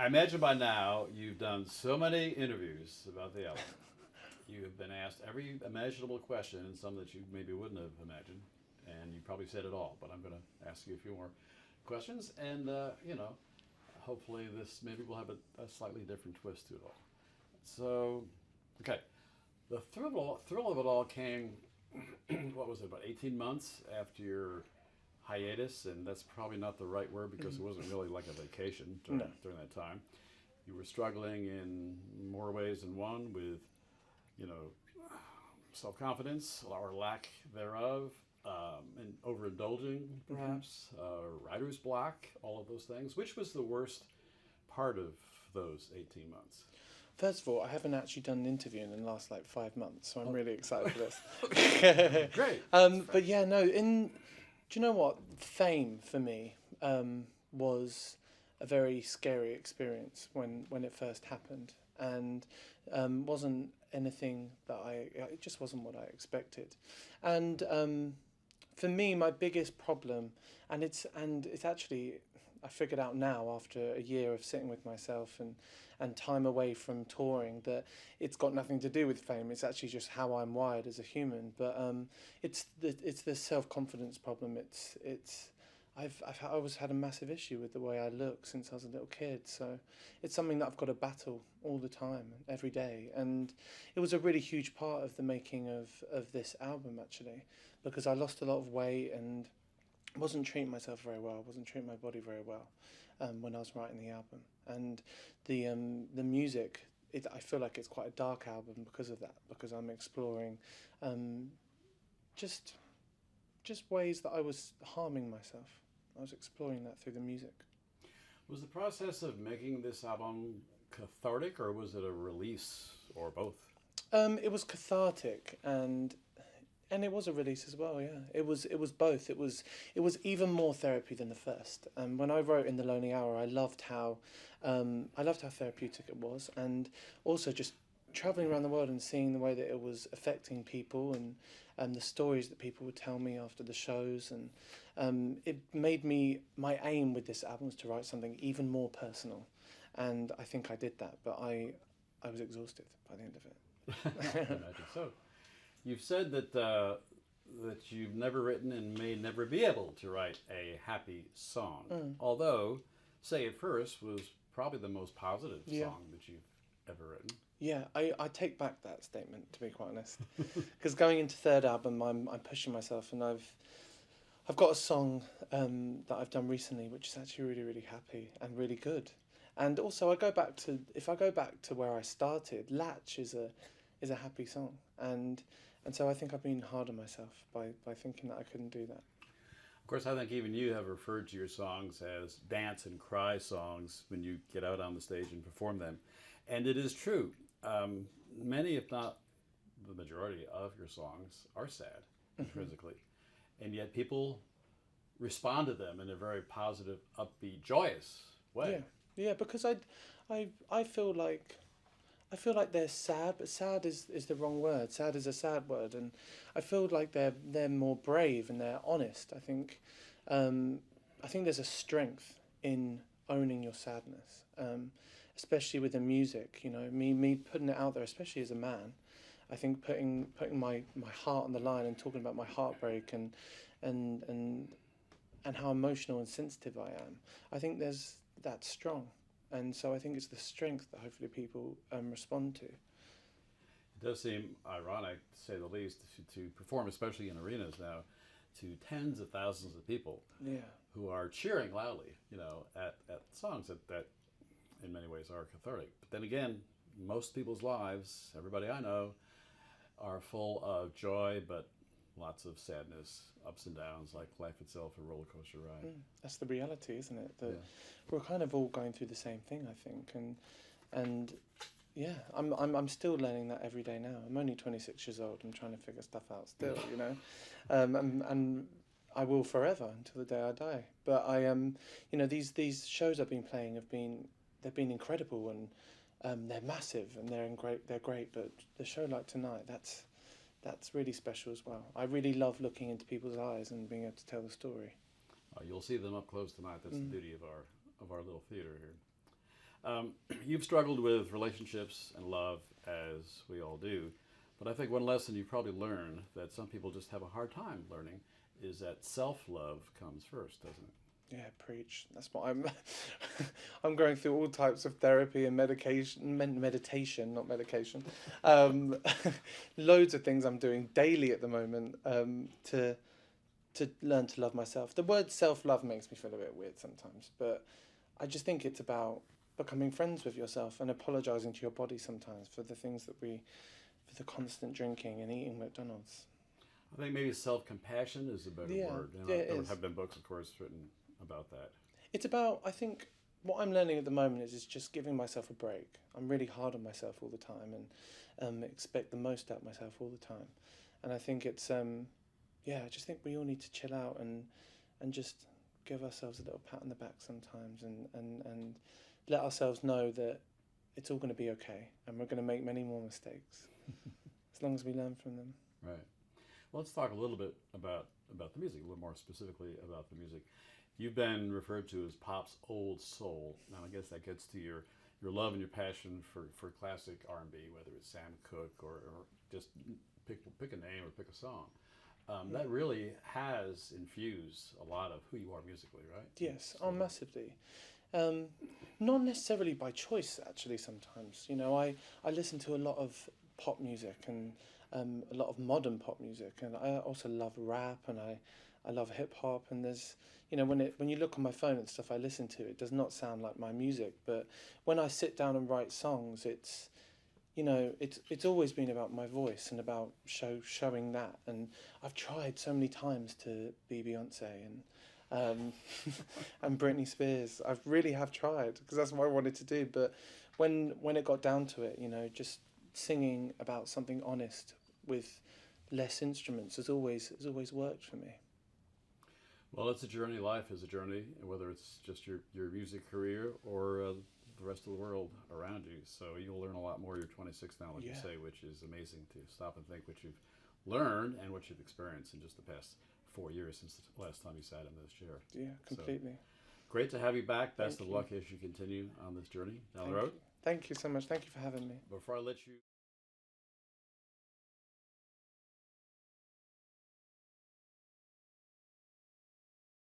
I imagine by now you've done so many interviews about the album. You have been asked every imaginable question and some that you maybe wouldn't have imagined, and you probably said it all. But I'm going to ask you a few more questions, and hopefully this maybe will have a slightly different twist to it all. So, okay, the thrill of it all came. What was it? About 18 months after your hiatus, and that's probably not the right word because it wasn't really like a vacation during that time. You were struggling in more ways than one with, self-confidence or lack thereof, and overindulging perhaps, writer's block, all of those things. Which was the worst part of those 18 months? First of all, I haven't actually done an interview in the last 5 months, so I'm really excited for this. Great. But yeah, no, do you know what? Fame for me was a very scary experience when it first happened, and wasn't anything that it just wasn't what I expected. And for me, my biggest problem, and it's actually, I figured out now after a year of sitting with myself and time away from touring, that it's got nothing to do with fame. It's actually just how I'm wired as a human. But it's the self-confidence problem. I've always had a massive issue with the way I look since I was a little kid. So it's something that I've got to battle all the time, every day. And it was a really huge part of the making of this album, actually, because I lost a lot of weight and wasn't treating myself very well, wasn't treating my body very well when I was writing the album. And the music, I feel like it's quite a dark album because of that, because I'm exploring just ways that I was harming myself. I was exploring that through the music. Was the process of making this album cathartic, or was it a release, or both? It was cathartic, and it was a release as well. Yeah, it was both. It was even more therapy than the first. When I wrote In the Lonely Hour, I loved how therapeutic it was, and also just traveling around the world and seeing the way that it was affecting people, and the stories that people would tell me after the shows, and it made me, my aim with this album was to write something even more personal, and I think I did that, but I was exhausted by the end of it. I imagine so. You've said that you've never written and may never be able to write a happy song, although Say It First was probably the most positive song that you've ever written. Yeah, I take back that statement, to be quite honest, because going into third album, I'm pushing myself, and I've got a song that I've done recently, which is actually really, really happy and really good. And also, if I go back to where I started, Latch is a happy song, and so I think I've been hard on myself by thinking that I couldn't do that. Of course, I think even you have referred to your songs as dance and cry songs when you get out on the stage and perform them. And it is true. Many, if not the majority of your songs are sad intrinsically. And yet people respond to them in a very positive, upbeat, joyous way. Yeah, because I feel like they're sad, but sad is the wrong word. Sad is a sad word, and I feel like they're more brave and they're honest. I think there's a strength in owning your sadness, especially with the music. Me putting it out there, especially as a man. I think putting my heart on the line and talking about my heartbreak and how emotional and sensitive I am. I think that's strong. And so I think it's the strength that hopefully people respond to. It does seem ironic, to say the least, to perform, especially in arenas now, to tens of thousands of people who are cheering loudly, at songs that in many ways are cathartic. But then again, most people's lives, everybody I know, are full of joy, but lots of sadness, ups and downs, like life itself, a roller coaster ride. That's the reality, isn't it? That we're kind of all going through the same thing, I think, and yeah, I'm still learning that every day now. I'm only 26 years old. I'm trying to figure stuff out still, and I will forever until the day I die. But these shows I've been playing they've been incredible, and they're massive and they're great. But the show like tonight, that's really special as well. I really love looking into people's eyes and being able to tell the story. You'll see them up close tonight. That's the beauty of our little theater here. You've struggled with relationships and love, as we all do. But I think one lesson you probably learned that some people just have a hard time learning is that self-love comes first, doesn't it? Yeah, preach. That's what I'm. I'm going through all types of therapy and meditation, not medication. Loads of things I'm doing daily at the moment to learn to love myself. The word self-love makes me feel a bit weird sometimes, but I just think it's about becoming friends with yourself and apologizing to your body sometimes for the things for the constant drinking and eating McDonald's. I think maybe self-compassion is a better word. You know, there have been books, of course, written about that. It's about, I think, what I'm learning at the moment is just giving myself a break. I'm really hard on myself all the time and expect the most out of myself all the time. And I think it's, I just think we all need to chill out and just give ourselves a little pat on the back sometimes and let ourselves know that it's all going to be okay and we're going to make many more mistakes as long as we learn from them. Right. Well, let's talk a little bit about the music, a little more specifically about the music. You've been referred to as pop's old soul. Now, I guess that gets to your love and your passion for classic R&B, whether it's Sam Cooke or just pick a name or pick a song. That really has infused a lot of who you are musically, right? Yes, massively. Not necessarily by choice, actually, sometimes. You know, I listen to a lot of pop music and a lot of modern pop music, and I also love rap and I love hip hop. And there's, you know, when you look on my phone and stuff I listen to, it does not sound like my music. But when I sit down and write songs, it's, you know, it's always been about my voice and about showing that. And I've tried so many times to be Beyonce and and Britney Spears. I really have tried because that's what I wanted to do. But when it got down to it, you know, just singing about something honest with less instruments has always worked for me. Well, it's a journey. Life is a journey, whether it's just your music career or the rest of the world around you. So you'll learn a lot more. You're 26 now, like you say, which is amazing to stop and think what you've learned and what you've experienced in just the past 4 years since the last time you sat in this chair. Yeah, completely. So, great to have you back. Best Thank of luck as you continue on this journey down the road. Thank you so much. Thank you for having me. Before I let you